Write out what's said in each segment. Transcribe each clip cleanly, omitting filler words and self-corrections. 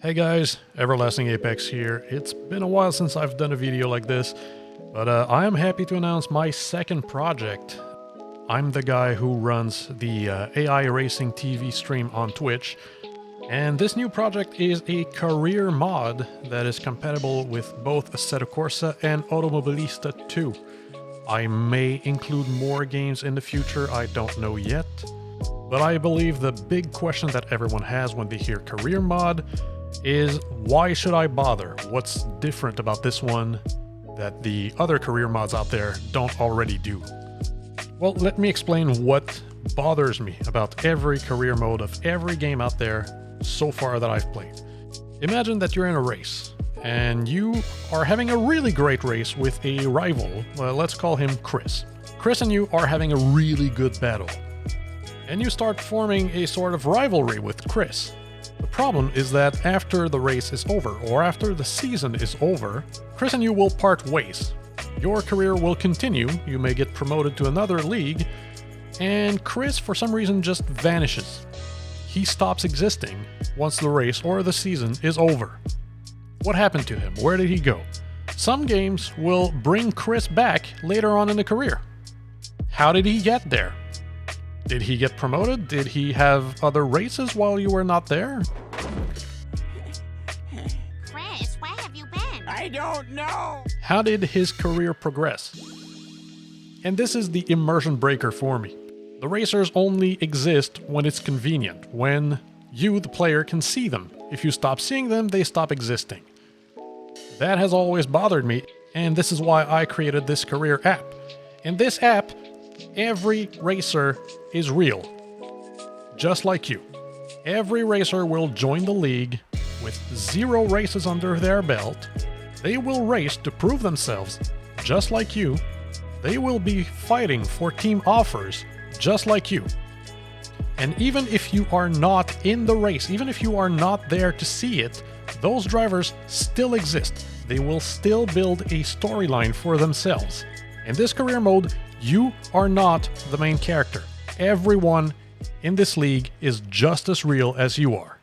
Hey guys, Everlasting Apex here. It's been a while since I've done a video like this, but I am happy to announce my second project. I'm the guy who runs the AI Racing TV stream on Twitch, and this new project is a career mod that is compatible with both Assetto Corsa and Automobilista 2. I may include more games in the future, I don't know yet, but I believe the big question that everyone has when they hear career mod is, why should I bother? What's different about this one that the other career mods out there don't already do? Well, let me explain what bothers me about every career mode of every game out there so far that I've played. Imagine that you're in a race, and you are having a really great race with a rival. Let's call him Chris. Chris and you are having a really good battle, and you start forming a sort of rivalry with Chris. The problem is that after the race is over, or after the season is over, Chris and you will part ways. Your career will continue, you may get promoted to another league, and Chris for some reason just vanishes. He stops existing once the race or the season is over. What happened to him? Where did he go? Some games will bring Chris back later on in the career. How did he get there? Did he get promoted? Did he have other races while you were not there? Chris, where have you been? I don't know. How did his career progress? And this is the immersion breaker for me. The racers only exist when it's convenient, when you, the player, can see them. If you stop seeing them, they stop existing. That has always bothered me, and this is why I created this career app. In this app, every racer is real, just like you. Every racer will join the league with 0 races under their belt. They will race to prove themselves, just like you. They will be fighting for team offers, just like you. And even if you are not in the race, even if you are not there to see it, those drivers still exist. They will still build a storyline for themselves. In this career mode, you are not the main character. Everyone in this league is just as real as you are.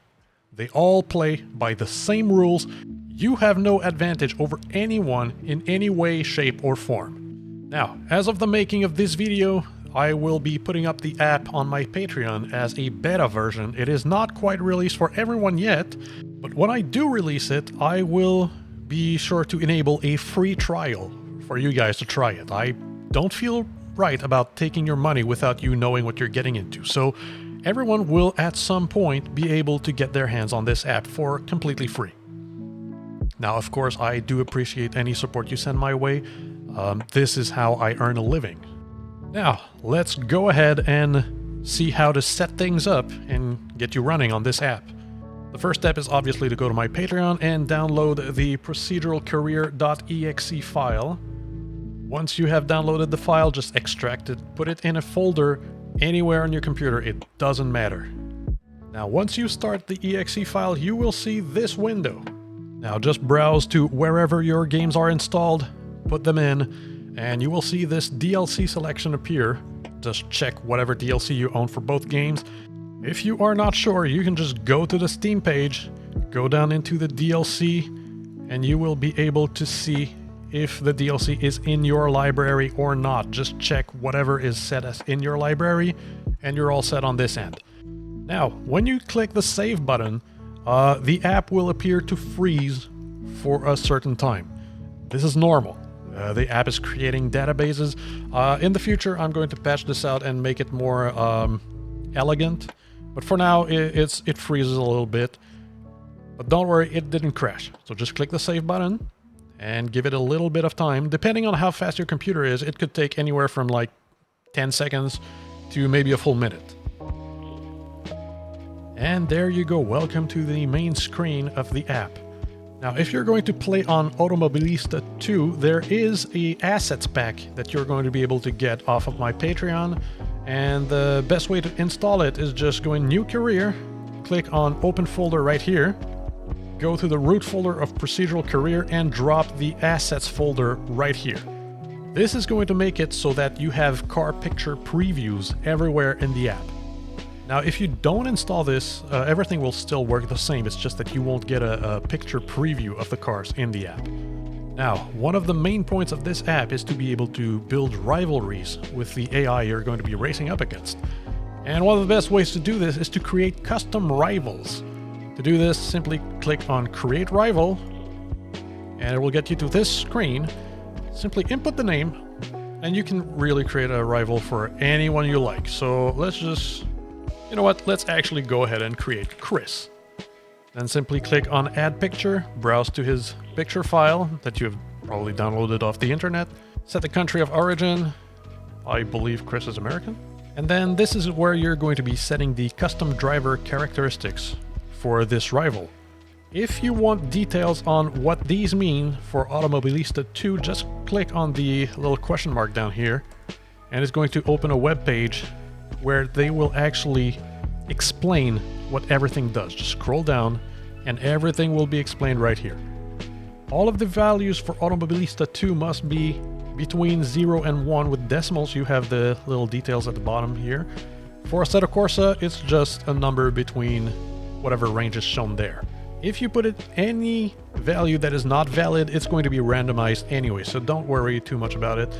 They all play by the same rules. You have no advantage over anyone in any way, shape, or form. Now, as of the making of this video, I will be putting up the app on my Patreon as a beta version. It is not quite released for everyone yet, but when I do release it, I will be sure to enable a free trial for you guys to try it. I don't feel right about taking your money without you knowing what you're getting into. So everyone will at some point be able to get their hands on this app for completely free. Now, of course, I do appreciate any support you send my way. This is how I earn a living. Now, let's go ahead and see how to set things up and get you running on this app. The first step is obviously to go to my Patreon and download the Procedural Career.exe file. Once you have downloaded the file, just extract it, put it in a folder anywhere on your computer, it doesn't matter. Now, once you start the exe file, you will see this window. Now, just browse to wherever your games are installed, put them in, and you will see this DLC selection appear. Just check whatever DLC you own for both games. If you are not sure, you can just go to the Steam page, go down into the DLC, and you will be able to see if the DLC is in your library or not. Just check whatever is set as in your library, and you're all set on this end. Now, when you click the save button, the app will appear to freeze for a certain time. This is normal. The app is creating databases. In the future, I'm going to patch this out and make it more elegant. But for now, it freezes a little bit. But don't worry, it didn't crash. So just click the save button and give it a little bit of time. Depending on how fast your computer is, it could take anywhere from like 10 seconds to maybe a full minute. And there you go. Welcome to the main screen of the app. Now, if you're going to play on Automobilista 2, there is an assets pack that you're going to be able to get off of my Patreon. And the best way to install it is just go in New Career, click on Open Folder right here, go to the root folder of Procedural Career and drop the Assets folder right here. This is going to make it so that you have car picture previews everywhere in the app. Now, if you don't install this, everything will still work the same. It's just that you won't get a picture preview of the cars in the app. Now, one of the main points of this app is to be able to build rivalries with the AI you're going to be racing up against. And one of the best ways to do this is to create custom rivals. To do this, simply click on Create Rival, and it will get you to this screen. Simply input the name, and you can really create a rival for anyone you like. So let's just... You know what, let's actually go ahead and create Chris. Then simply click on Add Picture, browse to his picture file that you've probably downloaded off the internet. Set the country of origin. I believe Chris is American. And then this is where you're going to be setting the custom driver characteristics for this rival. If you want details on what these mean for Automobilista 2, just click on the little question mark down here, and it's going to open a web page where they will actually explain what everything does. Just scroll down and everything will be explained right here. All of the values for Automobilista 2 must be between 0 and 1 with decimals. You have the little details at the bottom here. For Assetto Corsa, it's just a number between whatever range is shown there. If you put it any value that is not valid, it's going to be randomized anyway, so don't worry too much about it.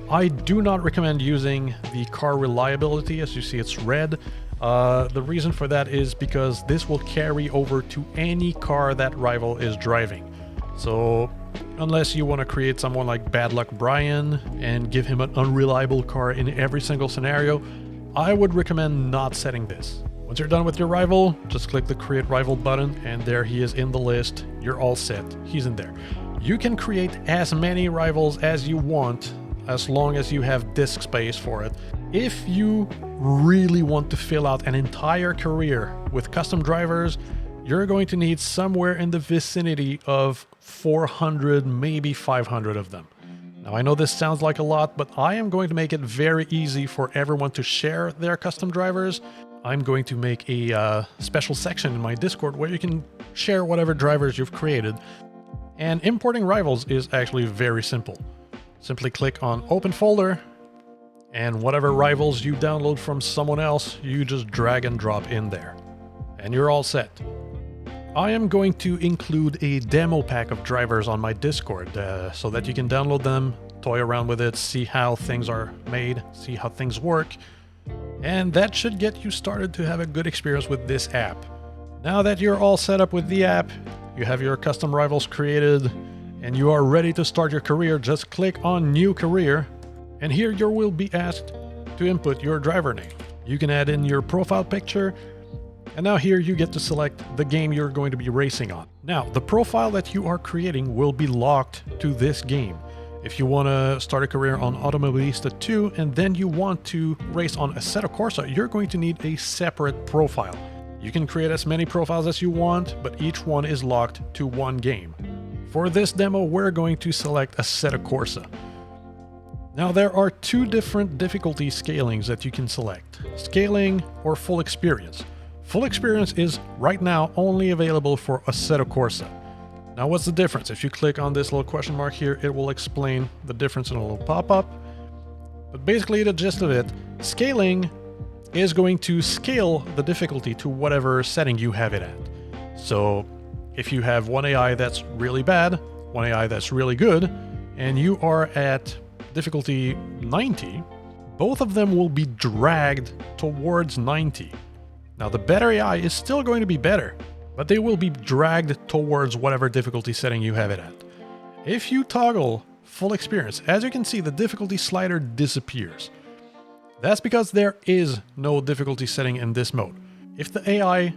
I do not recommend using the car reliability. As you see, it's red. The reason for that is because this will carry over to any car that rival is driving. So unless you want to create someone like Bad Luck Brian and give him an unreliable car in every single scenario, I would recommend not setting this. Once you're done with your rival, just click the Create Rival button, and there he is in the list. You're all set. He's in there. You can create as many rivals as you want, as long as you have disk space for it. If you really want to fill out an entire career with custom drivers, you're going to need somewhere in the vicinity of 400, maybe 500 of them. Now, I know this sounds like a lot, but I am going to make it very easy for everyone to share their custom drivers. I'm going to make a special section in my Discord where you can share whatever drivers you've created. And importing rivals is actually very simple. Simply click on Open Folder, and whatever rivals you download from someone else, you just drag and drop in there. And you're all set. I am going to include a demo pack of drivers on my Discord so that you can download them, toy around with it, see how things are made, see how things work. And that should get you started to have a good experience with this app. Now that you're all set up with the app, you have your custom rivals created, and you are ready to start your career, just click on New Career, and here you will be asked to input your driver name. You can add in your profile picture, and now here you get to select the game you're going to be racing on. Now, the profile that you are creating will be locked to this game. If you want to start a career on Automobilista 2 and then you want to race on Assetto Corsa, you're going to need a separate profile. You can create as many profiles as you want, but each one is locked to one game. For this demo, we're going to select Assetto Corsa. Now, there are two different difficulty scalings that you can select: scaling or full experience. Full experience is right now only available for Assetto Corsa. Now, what's the difference? If you click on this little question mark here, it will explain the difference in a little pop-up. But basically, the gist of it, scaling is going to scale the difficulty to whatever setting you have it at. So if you have one AI that's really bad, one AI that's really good, and you are at difficulty 90, both of them will be dragged towards 90. Now, the better AI is still going to be better, but they will be dragged towards whatever difficulty setting you have it at. If you toggle full experience, as you can see, the difficulty slider disappears. That's because there is no difficulty setting in this mode. If the AI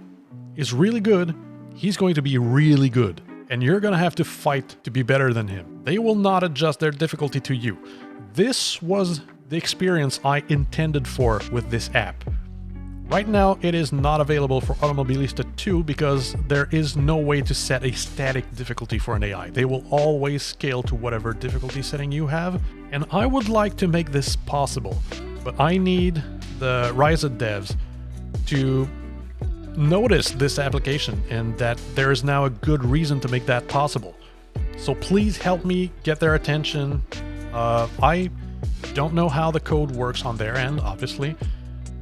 is really good, he's going to be really good, and you're going to have to fight to be better than him. They will not adjust their difficulty to you. This was the experience I intended for with this app. Right now, it is not available for Automobilista 2 because there is no way to set a static difficulty for an AI. They will always scale to whatever difficulty setting you have, and I would like to make this possible, but I need the Ryza devs to notice this application and that there is now a good reason to make that possible. So please help me get their attention. I don't know how the code works on their end, obviously,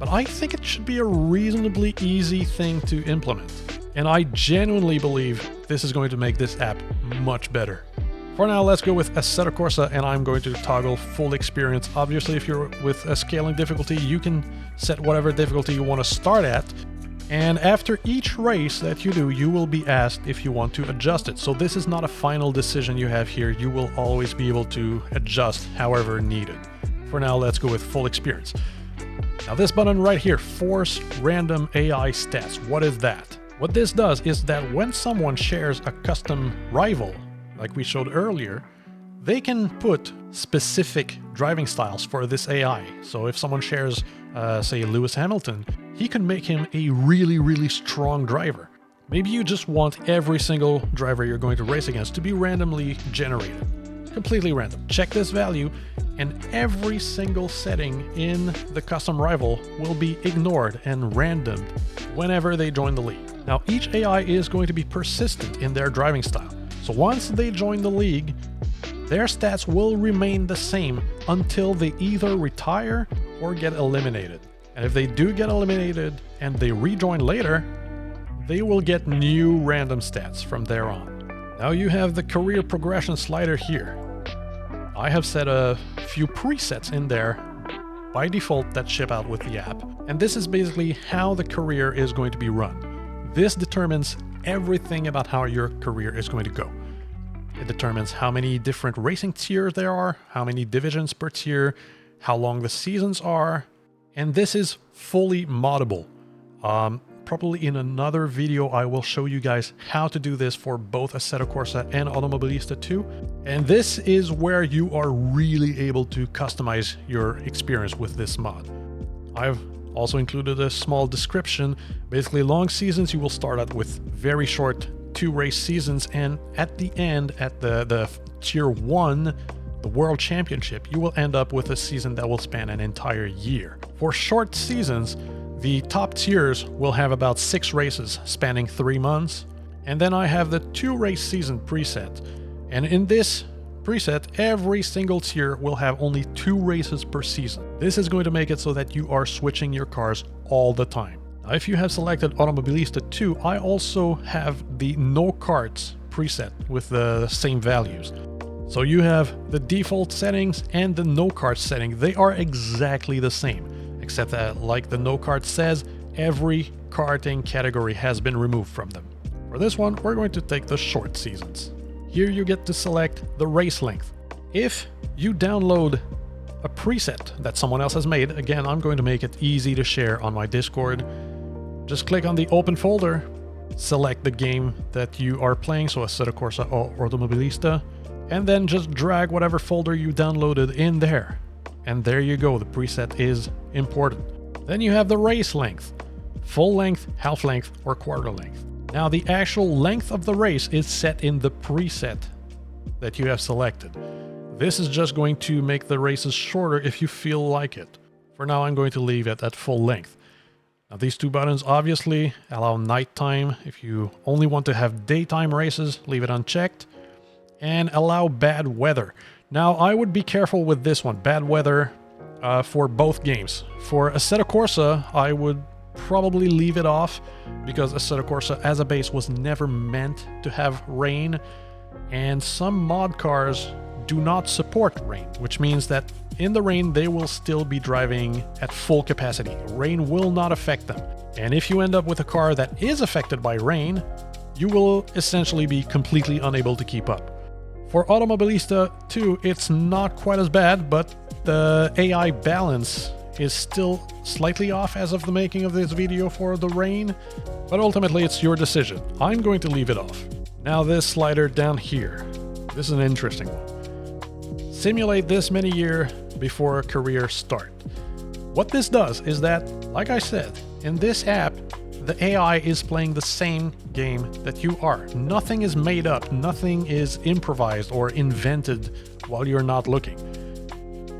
but I think it should be a reasonably easy thing to implement. And I genuinely believe this is going to make this app much better. For now, let's go with Assetto Corsa, and I'm going to toggle full experience. Obviously, if you're with a scaling difficulty, you can set whatever difficulty you want to start at. And after each race that you do, you will be asked if you want to adjust it. So this is not a final decision you have here. You will always be able to adjust however needed. For now, let's go with full experience. Now this button right here, Force Random AI Stats. What is that? What this does is that when someone shares a custom rival, like we showed earlier, they can put specific driving styles for this AI. So if someone shares, say, Lewis Hamilton, he can make him a really, really strong driver. Maybe you just want every single driver you're going to race against to be randomly generated. Completely random. Check this value, and every single setting in the custom rival will be ignored and randomed whenever they join the league. Now, each AI is going to be persistent in their driving style. So once they join the league, their stats will remain the same until they either retire or get eliminated. And if they do get eliminated and they rejoin later, they will get new random stats from there on. Now you have the career progression slider here. I have set a few presets in there by default that ship out with the app. And this is basically how the career is going to be run. This determines everything about how your career is going to go. It determines how many different racing tiers there are, how many divisions per tier, how long the seasons are, and this is fully moddable. Probably in another video I will show you guys how to do this for both Assetto Corsa and Automobilista 2. And this is where you are really able to customize your experience with this mod. I've also included a small description. Basically, long seasons, you will start out with very short 2 race seasons, and at the end, at the tier 1, the World Championship, you will end up with a season that will span an entire year. For short seasons, the top tiers will have about 6 races spanning 3 months, and then I have the 2 race season preset. And in this preset, every single tier will have only 2 races per season. This is going to make it so that you are switching your cars all the time. Now, if you have selected Automobilista 2, I also have the no carts preset with the same values. So you have the default settings and the no carts setting. They are exactly the same, except that, like the no carts says, every karting category has been removed from them. For this one, we're going to take the short seasons. Here you get to select the race length. If you download a preset that someone else has made, again, I'm going to make it easy to share on my Discord. Just click on the open folder, select the game that you are playing, so Assetto Corsa or Automobilista, and then just drag whatever folder you downloaded in there. And there you go, the preset is imported. Then you have the race length, full length, half length, or quarter length. Now the actual length of the race is set in the preset that you have selected. This is just going to make the races shorter if you feel like it. For now, I'm going to leave it at full length. Now these 2 buttons obviously allow nighttime. If you only want to have daytime races, leave it unchecked. And allow bad weather. Now I would be careful with this one, bad weather, for both games. For Assetto Corsa, I would probably leave it off because Assetto Corsa as a base was never meant to have rain, and some mod cars do not support rain, which means that in the rain they will still be driving at full capacity. Rain will not affect them. And if you end up with a car that is affected by rain, you will essentially be completely unable to keep up. For Automobilista 2, it's not quite as bad, but the AI balance is still slightly off as of the making of this video for the rain, but ultimately it's your decision. I'm going to leave it off. Now this slider down here, this is an interesting one. Simulate this many years before a career start. What this does is that, like I said, in this app, the AI is playing the same game that you are. Nothing is made up, nothing is improvised or invented while you're not looking.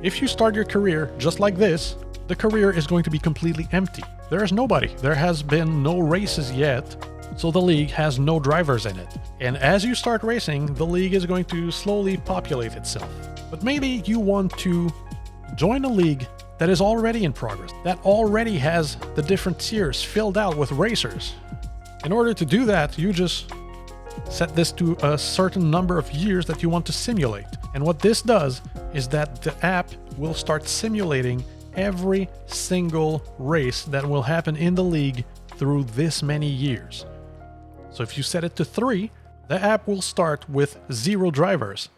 If you start your career just like this, the career is going to be completely empty. There is nobody. There has been no races yet, so the league has no drivers in it. And as you start racing, the league is going to slowly populate itself. But maybe you want to join a league that is already in progress, that already has the different tiers filled out with racers. In order to do that, you just set this to a certain number of years that you want to simulate. And what this does is that the app will start simulating every single race that will happen in the league through this many years. So if you set it to 3, the app will start with 0 drivers,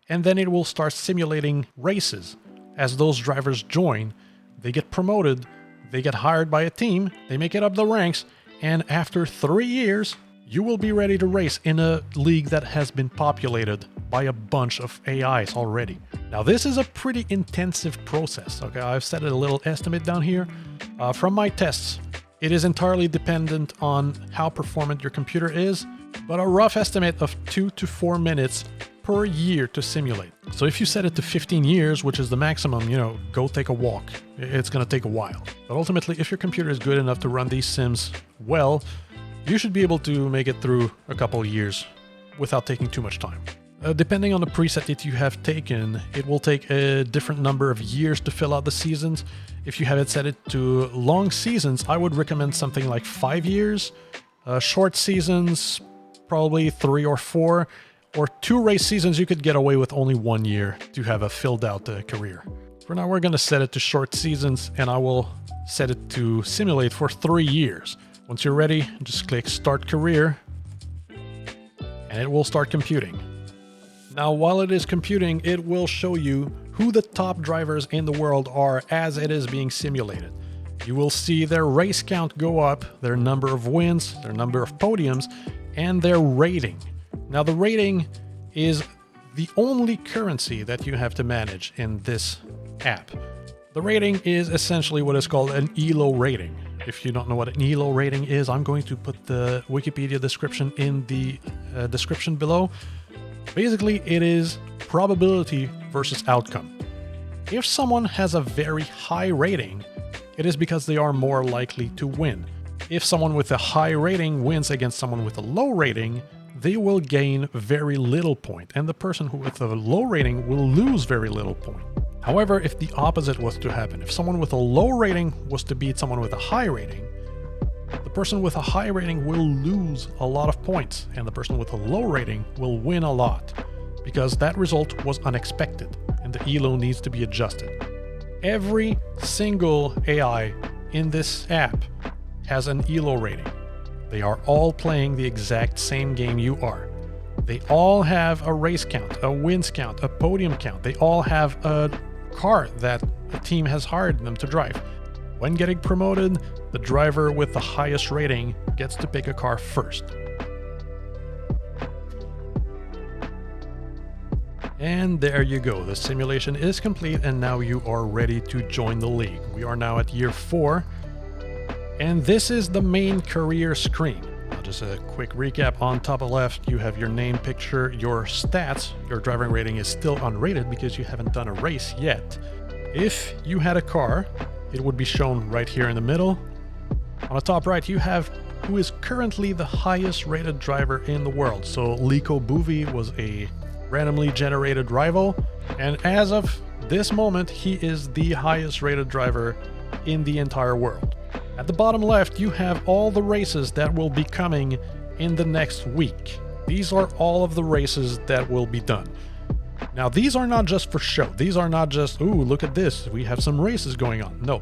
and then it will start simulating races. As those drivers join, they get promoted, they get hired by a team, they make it up the ranks, and after 3 years, you will be ready to race in a league that has been populated by a bunch of AIs already. Now, this is a pretty intensive process. Okay, I've set a little estimate down here. From my tests, it is entirely dependent on how performant your computer is, but a rough estimate of 2 to 4 minutes per year to simulate. So if you set it to 15 years, which is the maximum, go take a walk. It's going to take a while. But ultimately, if your computer is good enough to run these sims well, you should be able to make it through a couple of years without taking too much time. Depending on the preset that you have taken, it will take a different number of years to fill out the seasons. If you have it set it to long seasons, I would recommend something like 5 years. Short seasons, probably 3 or 4. Or 2 race seasons, you could get away with only 1 year to have a filled out career. For now, we're going to set it to short seasons, and I will set it to simulate for 3 years. Once you're ready, just click Start Career, and it will start computing. Now, while it is computing, it will show you who the top drivers in the world are as it is being simulated. You will see their race count go up, their number of wins, their number of podiums, and their rating. Now, the rating is the only currency that you have to manage in this app. The rating is essentially what is called an ELO rating. If you don't know what an ELO rating is, I'm going to put the Wikipedia description in the description below. Basically, it is probability versus outcome. If someone has a very high rating, it is because they are more likely to win. If someone with a high rating wins against someone with a low rating, they will gain very little point, and the person with a low rating will lose very little point. However, if the opposite was to happen, if someone with a low rating was to beat someone with a high rating, the person with a high rating will lose a lot of points, and the person with a low rating will win a lot, because that result was unexpected, and the ELO needs to be adjusted. Every single AI in this app has an ELO rating. They are all playing the exact same game you are. They all have a race count, a wins count, a podium count. They all have a car that the team has hired them to drive. When getting promoted, the driver with the highest rating gets to pick a car first. And there you go. The simulation is complete, and now you are ready to join the league. We are now at year 4. And this is the main career screen. Now, just a quick recap. On top left, you have your name, picture, your stats. Your driving rating is still unrated because you haven't done a race yet. If you had a car, it would be shown right here in the middle. On the top right, you have who is currently the highest rated driver in the world. So Lico Buvi was a randomly generated rival, and as of this moment, he is the highest rated driver in the entire world. At the bottom left, you have all the races that will be coming in the next week. These are all of the races that will be done. Now, these are not just for show. These are not just, ooh, look at this, we have some races going on. No,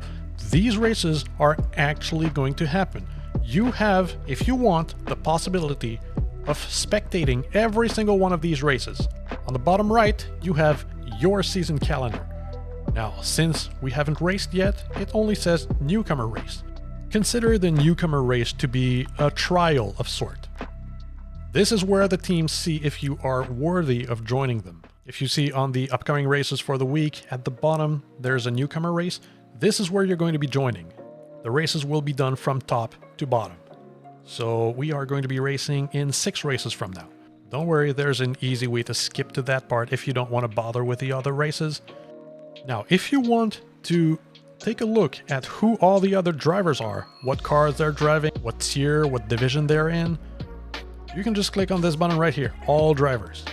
these races are actually going to happen. You have, if you want, the possibility of spectating every single one of these races. On the bottom right, you have your season calendar. Now, since we haven't raced yet, it only says newcomer race. Consider the newcomer race to be a trial of sort. This is where the teams see if you are worthy of joining them. If you see on the upcoming races for the week, at the bottom, there's a newcomer race. This is where you're going to be joining. The races will be done from top to bottom. So we are going to be racing in 6 races from now. Don't worry, there's an easy way to skip to that part if you don't want to bother with the other races. Now, if you want to take a look at who all the other drivers are, what cars they're driving, what tier, what division they're in, you can just click on this button right here, all drivers.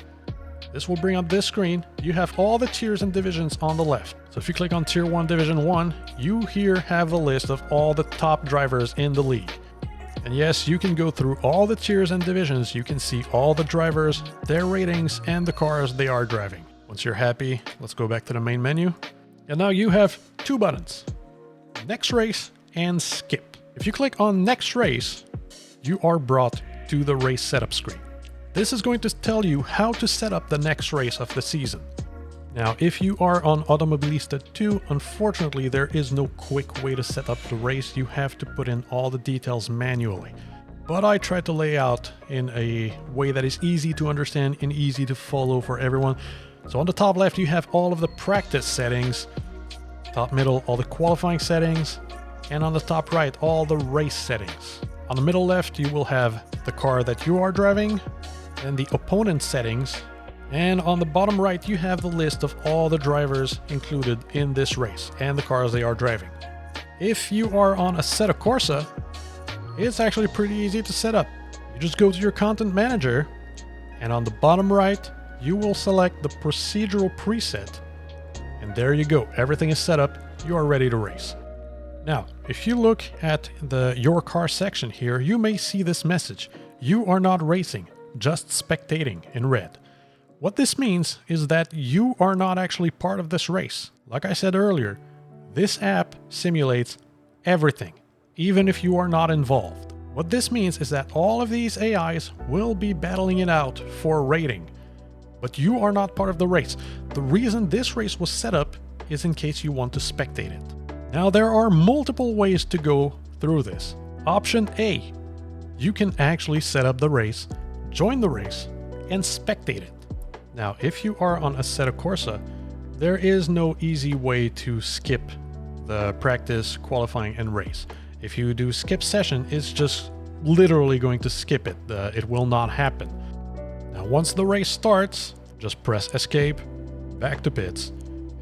This will bring up this screen. You have all the tiers and divisions on the left. So if you click on Tier 1 Division 1, you here have the list of all the top drivers in the league. And yes, you can go through all the tiers and divisions. You can see all the drivers, their ratings, and the cars they are driving. Once you're happy, let's go back to the main menu. And now you have two buttons, Next Race and Skip. If you click on Next Race, you are brought to the race setup screen. This is going to tell you how to set up the next race of the season. Now, if you are on Automobilista 2, unfortunately, there is no quick way to set up the race. You have to put in all the details manually. But I tried to lay out in a way that is easy to understand and easy to follow for everyone. So on the top left, you have all of the practice settings. Top middle, all the qualifying settings. And on the top right, all the race settings. On the middle left, you will have the car that you are driving, and the opponent settings. And on the bottom right, you have the list of all the drivers included in this race and the cars they are driving. If you are on Assetto Corsa, it's actually pretty easy to set up. You just go to your content manager, and on the bottom right, you will select the procedural preset. And there you go, everything is set up, you are ready to race. Now, if you look at the Your Car section here, you may see this message. You are not racing, just spectating in red. What this means is that you are not actually part of this race. Like I said earlier, this app simulates everything, even if you are not involved. What this means is that all of these AIs will be battling it out for rating, but you are not part of the race. The reason this race was set up is in case you want to spectate it. Now, there are multiple ways to go through this. Option A, you can actually set up the race, join the race, and spectate it. Now, if you are on Assetto Corsa, there is no easy way to skip the practice, qualifying, and race. If you do skip session, it's just literally going to skip it. It will not happen. Now, once the race starts, just press escape, back to pits,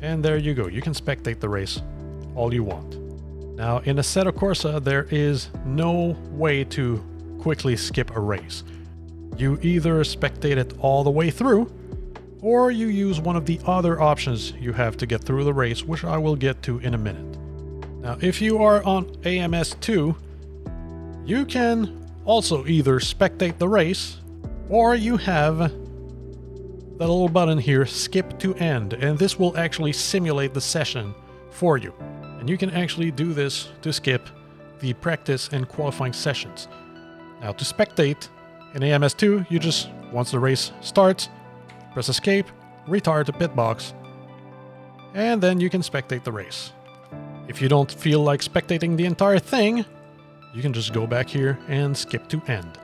and there you go. You can spectate the race all you want. Now, in Assetto Corsa, there is no way to quickly skip a race. You either spectate it all the way through, or you use one of the other options you have to get through the race, which I will get to in a minute. Now, if you are on AMS2, you can also either spectate the race, or you have the little button here, Skip to End, and this will actually simulate the session for you. And you can actually do this to skip the practice and qualifying sessions. Now, to spectate in AMS2, you just, once the race starts, press escape, retire to pit box, and then you can spectate the race. If you don't feel like spectating the entire thing, you can just go back here and skip to end.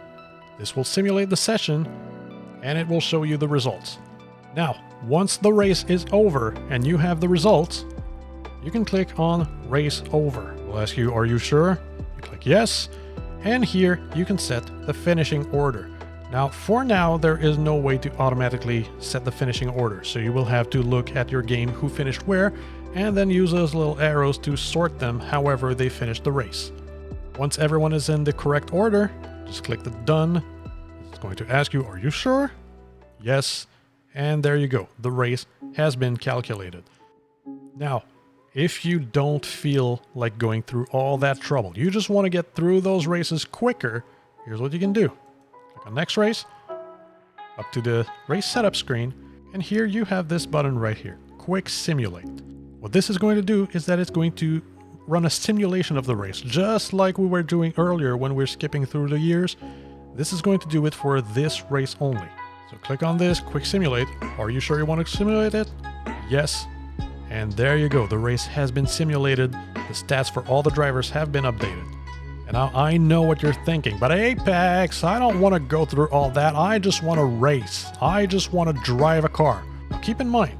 This will simulate the session, and it will show you the results. Now, once the race is over and you have the results, you can click on Race Over. We'll ask you, are you sure? You click yes, and here you can set the finishing order. Now, for now, there is no way to automatically set the finishing order, so you will have to look at your game who finished where, and then use those little arrows to sort them however they finished the race. Once everyone is in the correct order, just click the Done. It's going to ask you, are you sure? Yes, and there you go. The race has been calculated. Now, if you don't feel like going through all that trouble, you just want to get through those races quicker, here's what you can do. Click on Next Race, up to the race setup screen, and here you have this button right here, Quick Simulate. What this is going to do is that it's going to run a simulation of the race, just like we were doing earlier when we're skipping through the years. This is going to do it for this race only. So click on this, Quick Simulate. Are you sure you want to simulate it? Yes. And there you go, the race has been simulated, the stats for all the drivers have been updated. And now I know what you're thinking, but Apex, I don't want to go through all that, I just want to race. I just want to drive a car. Now keep in mind,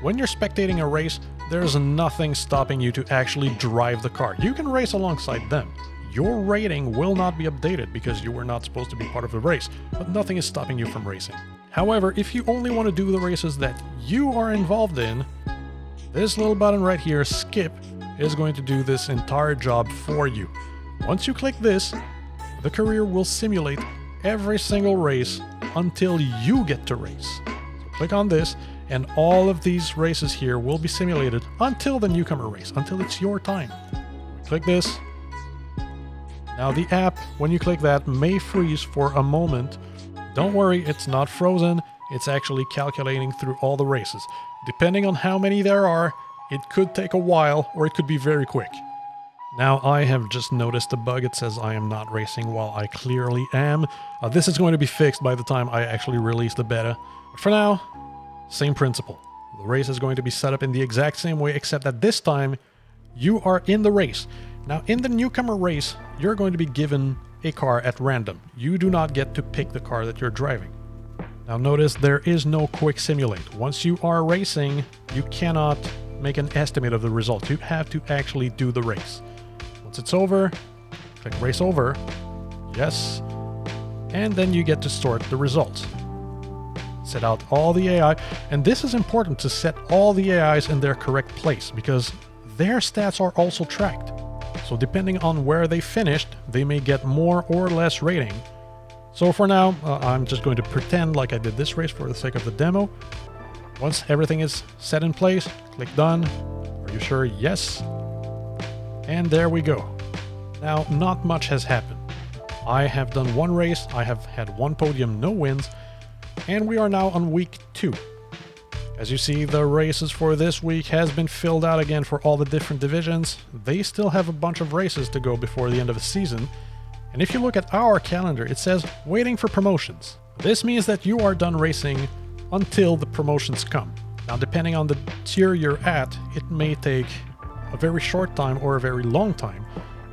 when you're spectating a race, there's nothing stopping you to actually drive the car. You can race alongside them. Your rating will not be updated because you were not supposed to be part of the race, but nothing is stopping you from racing. However, if you only want to do the races that you are involved in, this little button right here, Skip, is going to do this entire job for you. Once you click this, the career will simulate every single race until you get to race. So Click on this, and all of these races here will be simulated until the newcomer race, until it's your time. Click this. Now the app, when you click that, may freeze for a moment. Don't worry, it's not frozen. It's actually calculating through all the races. Depending on how many there are, it could take a while or it could be very quick. Now I have just noticed a bug. It says I am not racing while I clearly am. This is going to be fixed by the time I actually release the beta. But for now, same principle. The race is going to be set up in the exact same way, except that this time you are in the race. Now in the newcomer race, you're going to be given a car at random. You do not get to pick the car that you're driving. Now notice there is no quick simulate. Once you are racing, you cannot make an estimate of the result. You have to actually do the race. Once it's over, click race over, yes, and then you get to sort the results. Set out all the AI, and this is important to set all the AIs in their correct place because their stats are also tracked. So depending on where they finished, they may get more or less rating. So for now, I'm just going to pretend like I did this race for the sake of the demo. Once everything is set in place, click done. Are you sure? Yes. And there we go. Now, not much has happened. I have done one race, I have had one podium, no wins, and we are now on week 2. As you see, the races for this week has been filled out again for all the different divisions. They still have a bunch of races to go before the end of the season. And if you look at our calendar, it says waiting for promotions. This means that you are done racing until the promotions come. Now, depending on the tier you're at, it may take a very short time or a very long time.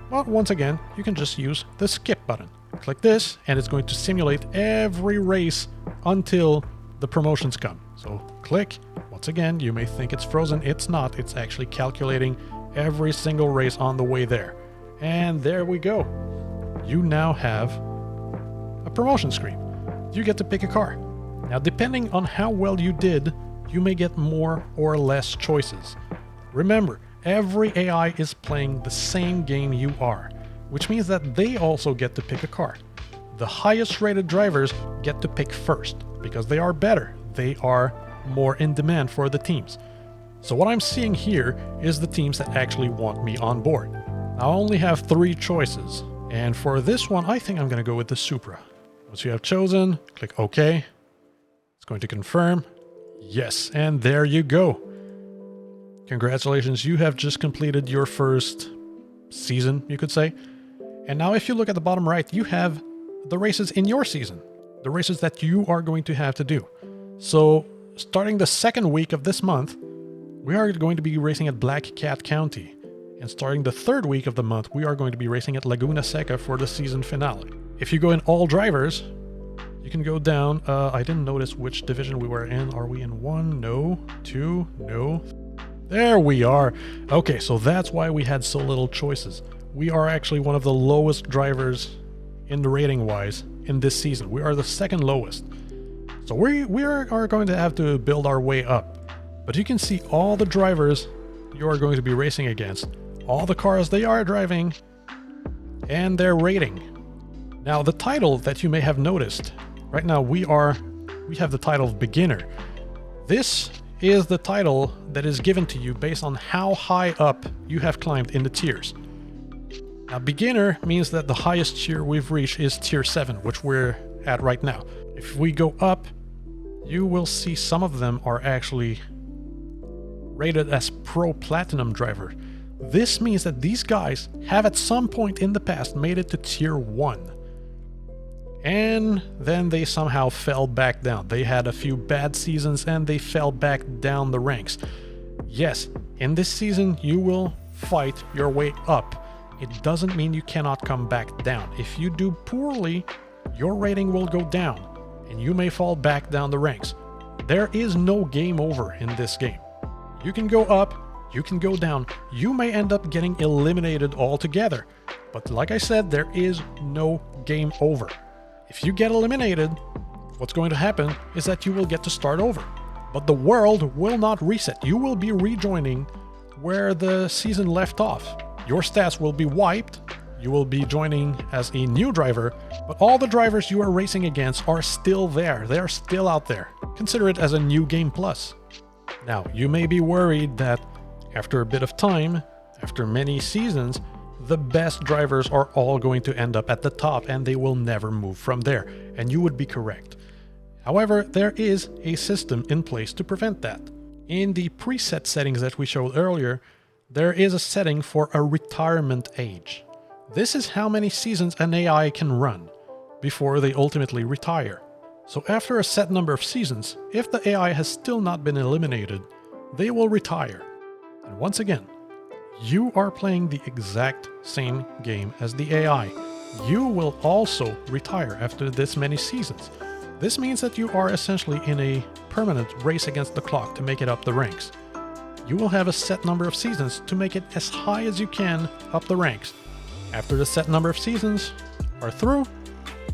But once again, you can just use the skip button. Click this, and it's going to simulate every race until the promotions come. So click. Once again, you may think it's frozen. It's not. It's actually calculating every single race on the way there. And there we go. You now have a promotion screen. You get to pick a car. Now, depending on how well you did, you may get more or less choices. Remember, every AI is playing the same game you are, which means that they also get to pick a car. The highest rated drivers get to pick first because they are better. They are more in demand for the teams. So what I'm seeing here is the teams that actually want me on board. I only have 3 choices, and for this one I think I'm going to go with the Supra. Once you have chosen, click OK. It's going to confirm. Yes, and there you go. Congratulations, you have just completed your first season, you could say. And now if you look at the bottom right, you have the races in your season, the races that you are going to have to do. So starting the 2nd week of this month, we are going to be racing at Black Cat County. And starting the 3rd week of the month, we are going to be racing at Laguna Seca for the season finale. If you go in all drivers, you can go down. I didn't notice which division we were in. Are we in 1? No. 2? No. There we are. Okay, so that's why we had so little choices. We are actually one of the lowest drivers in the rating-wise in this season. We are the 2nd lowest. So we are going to have to build our way up. But you can see all the drivers you are going to be racing against, all the cars they are driving, and their rating. Now, the title that you may have noticed, right now we have the title of beginner. This is the title that is given to you based on how high up you have climbed in the tiers. Now, beginner means that the highest tier we've reached is tier 7, which we're at right now. If we go up, you will see some of them are actually rated as Pro Platinum driver. This means that these guys have at some point in the past made it to tier 1. And then they somehow fell back down. They had a few bad seasons and they fell back down the ranks. Yes, in this season you will fight your way up. It doesn't mean you cannot come back down. If you do poorly, your rating will go down and you may fall back down the ranks. There is no game over in this game. You can go up, you can go down, you may end up getting eliminated altogether. But like I said, there is no game over. If you get eliminated, what's going to happen is that you will get to start over. But the world will not reset. You will be rejoining where the season left off. Your stats will be wiped, you will be joining as a new driver, but all the drivers you are racing against are still there. They are still out there. Consider it as a new game plus. Now, you may be worried that after a bit of time, after many seasons, the best drivers are all going to end up at the top and they will never move from there. And you would be correct. However, there is a system in place to prevent that. In the preset settings that we showed earlier, there is a setting for a retirement age. This is how many seasons an AI can run before they ultimately retire. So after a set number of seasons, if the AI has still not been eliminated, they will retire. And once again, you are playing the exact same game as the AI. You will also retire after this many seasons. This means that you are essentially in a permanent race against the clock to make it up the ranks. You will have a set number of seasons to make it as high as you can up the ranks. After the set number of seasons are through,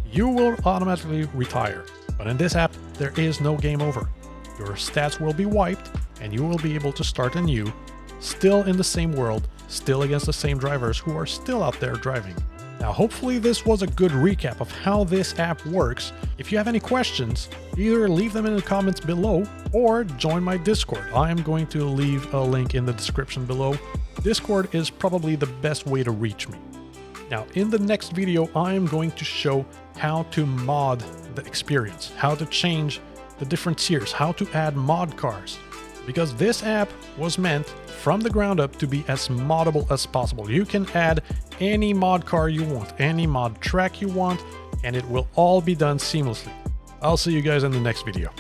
you will automatically retire. But in this app, there is no game over. Your stats will be wiped and you will be able to start anew, still in the same world, still against the same drivers who are still out there driving. Now, hopefully this was a good recap of how this app works. If you have any questions, either leave them in the comments below or join my Discord. I am going to leave a link in the description below. Discord is probably the best way to reach me. Now, in the next video, I am going to show how to mod the experience, how to change the different tiers, how to add mod cars. Because this app was meant from the ground up to be as moddable as possible. You can add any mod car you want, any mod track you want, and it will all be done seamlessly. I'll see you guys in the next video.